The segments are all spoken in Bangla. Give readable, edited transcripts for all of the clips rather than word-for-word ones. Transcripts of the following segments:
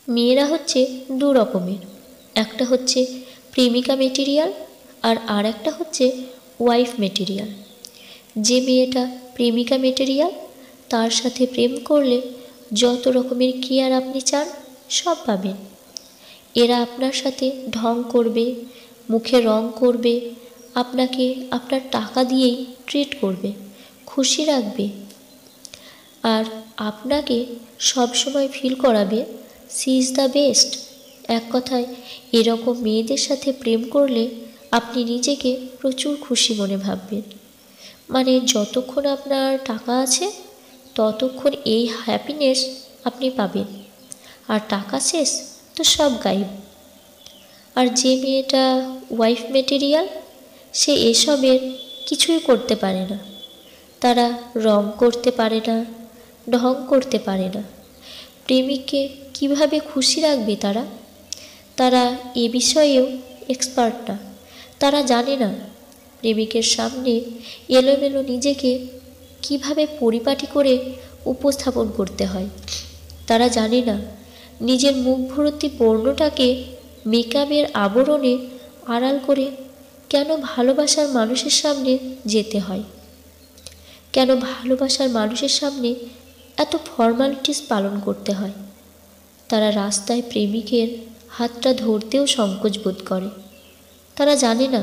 মেয়েরা হচ্ছে দু রকমের, একটা হচ্ছে প্রেমিকা মেটেরিয়াল আর একটা হচ্ছে ওয়াইফ মেটেরিয়াল। যে মেয়েটা প্রেমিকা মেটেরিয়াল তার সাথে প্রেম করলে যত রকমের কেয়ার আপনি চান সব পাবেন। এরা আপনার সাথে ঢং করবে, মুখে রং করবে, আপনাকে আপনার টাকা দিয়েই ট্রিট করবে, খুশি রাখবে, আর আপনাকে সব সময় ফিল করাবে সি ইজ দ্য বেস্ট। এক কথায় এরকম মেয়েদের সাথে প্রেম করলে আপনি নিজেকে প্রচুর খুশি মনে ভাববেন। মানে যতক্ষণ আপনার টাকা আছে ততক্ষণ এই হ্যাপিনেস আপনি পাবেন, আর টাকা শেষ তো সব গায়েব। আর যে মেয়েটা ওয়াইফ মেটেরিয়াল সে এসবের কিছুই করতে পারে না। তারা রং করতে পারে না, ঢং করতে পারে না। প্রেমিককে কিভাবে খুশি রাখবে তারা এ বিষয়েও এক্সপার্ট না। তারা জানে না প্রেমিকের সামনে এলোমেলো নিজেকে কিভাবে পরিপাটি করে উপস্থাপন করতে হয়। তারা জানে না নিজের মুখ ভর্তি পর্ণটাকে মেকআপের আবরণে আড়াল করে কেন ভালোবাসার মানুষের সামনে যেতে হয়, কেন ভালোবাসার মানুষের সামনে এত ফর্মালিটিস পালন করতে হয়। তারা রাস্তায় প্রেমিকের হাতটা ধরতেও সংকোচ বোধ করে। তারা জানে না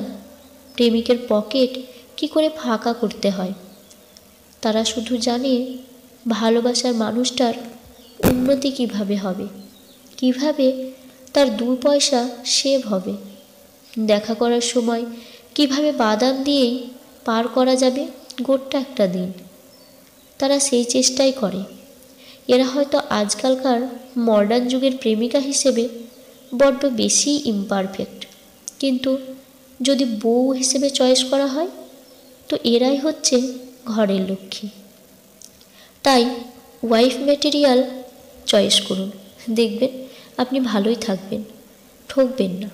প্রেমিকের পকেট কি করে ফাঁকা করতে হয়। তারা শুধু জানে ভালোবাসার মানুষটার উন্নতি কিভাবে হবে, কিভাবে তার 2 পয়সা সেভ হবে, দেখা করার সময় কিভাবে বাদাম দিয়েই পার করা যাবে গোটা একটা দিন। তারা সেই চেষ্টাই করে। এরা হয়তো আজকালকার মডার্ন যুগের প্রেমিকা হিসেবে বড্ড বেশি ইমপারফেক্ট, কিন্তু যদি বউ হিসেবে চয়েস করা হয় তো এরাই হচ্ছে ঘরের লক্ষ্মী। তাই ওয়াইফ মেটেরিয়াল চয়েস করুন, দেখবেন আপনি ভালোই থাকবেন, ঠকবেন না।